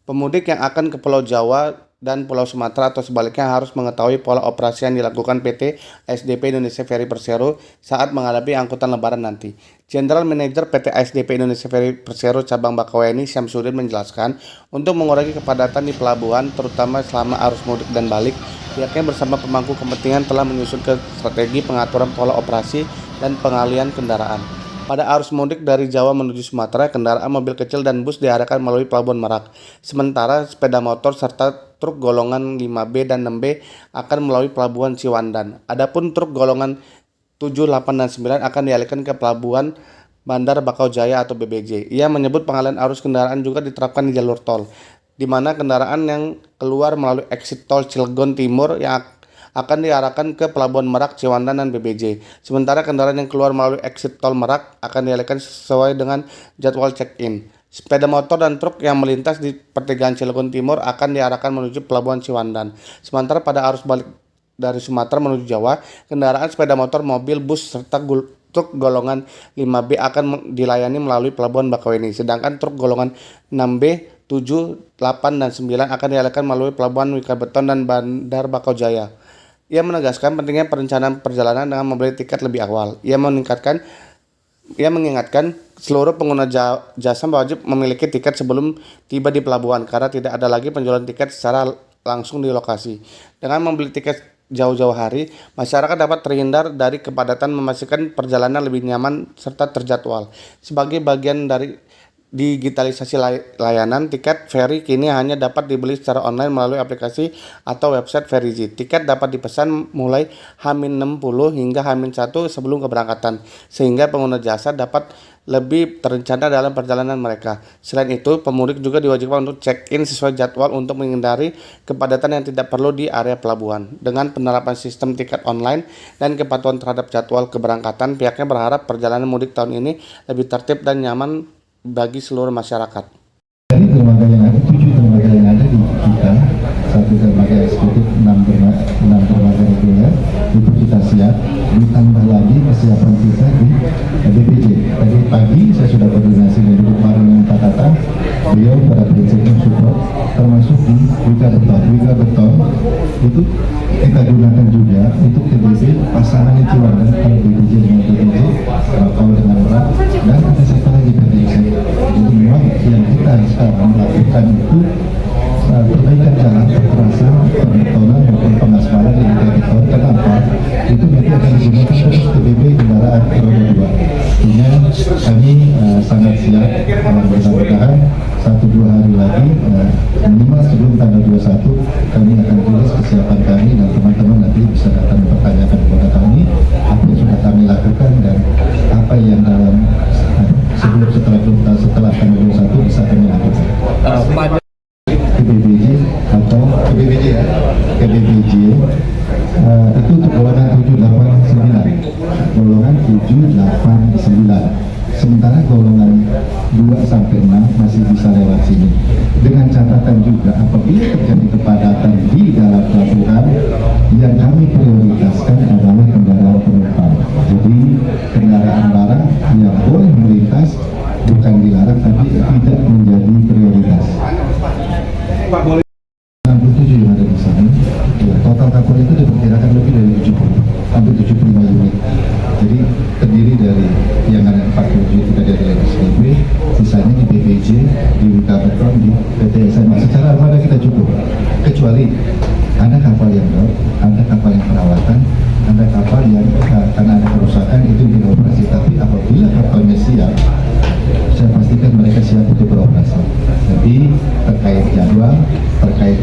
Pemudik yang akan ke Pulau Jawa dan Pulau Sumatera atau sebaliknya harus mengetahui pola operasi yang dilakukan PT ASDP Indonesia Ferry Persero saat menghadapi angkutan lebaran nanti. General Manager PT ASDP Indonesia Ferry Persero Cabang Bakauheni Syamsuddin menjelaskan, untuk mengurangi kepadatan di pelabuhan terutama selama arus mudik dan balik, pihaknya bersama pemangku kepentingan telah menyusun strategi pengaturan pola operasi dan pengalihan kendaraan. Pada arus mudik dari Jawa menuju Sumatera, kendaraan mobil kecil dan bus diarahkan melalui Pelabuhan Merak. Sementara sepeda motor serta truk golongan 5B dan 6B akan melalui Pelabuhan Ciwandan. Adapun truk golongan 7, 8, dan 9 akan dialihkan ke Pelabuhan Bandar Bakau Jaya atau BBJ. Ia menyebut pengalihan arus kendaraan juga diterapkan di jalur tol, di mana kendaraan yang keluar melalui exit tol Cilegon Timur yang akan diarahkan ke Pelabuhan Merak, Ciwandan, dan BBJ. Sementara kendaraan yang keluar melalui exit tol Merak akan dialihkan sesuai dengan jadwal check-in. Sepeda motor dan truk yang melintas di pertigaan Cilegon Timur akan diarahkan menuju Pelabuhan Ciwandan. Sementara pada arus balik dari Sumatera menuju Jawa, kendaraan sepeda motor, mobil, bus, serta truk golongan 5B akan dilayani melalui Pelabuhan Bakauheni. Sedangkan truk golongan 6B, 7, 8, dan 9 akan dialihkan melalui Pelabuhan Wikabeton dan Bandar Bakau Jaya. Ia menegaskan pentingnya perencanaan perjalanan dengan membeli tiket lebih awal. Ia mengingatkan seluruh pengguna jasa wajib memiliki tiket sebelum tiba di pelabuhan karena tidak ada lagi penjualan tiket secara langsung di lokasi. Dengan membeli tiket jauh-jauh hari, masyarakat dapat terhindar dari kepadatan, memastikan perjalanan lebih nyaman serta terjadwal. Sebagai bagian dari digitalisasi layanan, tiket ferry kini hanya dapat dibeli secara online melalui aplikasi atau website Ferryz. Tiket dapat dipesan mulai H-60 hingga H-1 sebelum keberangkatan, sehingga pengguna jasa dapat lebih terencana dalam perjalanan mereka. Selain itu, pemudik juga diwajibkan untuk check-in sesuai jadwal untuk menghindari kepadatan yang tidak perlu di area pelabuhan. Dengan penerapan sistem tiket online dan kepatuhan terhadap jadwal keberangkatan, pihaknya berharap perjalanan mudik tahun ini lebih tertib dan nyaman bagi seluruh masyarakat. Dari dermaga yang ada, 7 dermaga yang ada di kita, 1 dermaga eksekutif, 6 dermaga reguler, itu kita siap, ditambah lagi kesiapan kita di BPJ. Tadi pagi saya sudah koordinasi dan duduk bareng dengan Pak Tata, beliau pada prinsipnya support, termasuk di Wikabeton, itu kita gunakan juga untuk TBB pasangan Ciwandan kalau BPJ dengan BPJ, Bakau dengan Merak, dan ada satu lagi PTX. Jadi memang yang kita sekarang melakukan itu perbaikan jalan, kekerasan, pembetonan maupun pengaspalan yang kita ketahui. Kenapa? Itu nanti akan digunakan terus TBB kendaraan roda 2. Sehingga kami sangat siap, mudah-mudahan 1-2 hari lagi, minimal sebelum tanggal 21 kami akan tulis kesiapan kami dan teman-teman nanti bisa datang mempertanyakan kepada kami apa yang sudah kami lakukan dan apa yang dalam setelah tanggal 21 bisa kami lakukan. KBBJ atau KBBJ ya, KBBJ itu untuk golongan 789, golongan 789. Sementara golongan 2 sampai 6 masih bisa lewat sini. Dengan catatan juga apabila terjadi kepadatan di dalam pelabuhan, yang kami prioritaskan adalah kendaraan penumpang. Jadi kendaraan barang yang boleh melintas bukan dilarang tapi tidak menjadi prioritas. Pak, boleh 67 yang ada di sana. Ya, total kapal itu diperkirakan lebih dari 70, hampir 75 unit. Jadi terdiri dari yang ada 47 kita dari SDB, sisanya di BPJ, di Wikabeton, di PT SMA. Secara armada kita cukup, kecuali ada kapal yang dock, ada kapal yang perawatan, ada kapal yang karena ada kerusakan itu beroperasi. Tapi apabila kapalnya siap, saya pastikan mereka siap untuk beroperasi. Jadi terkait jadwal, terkait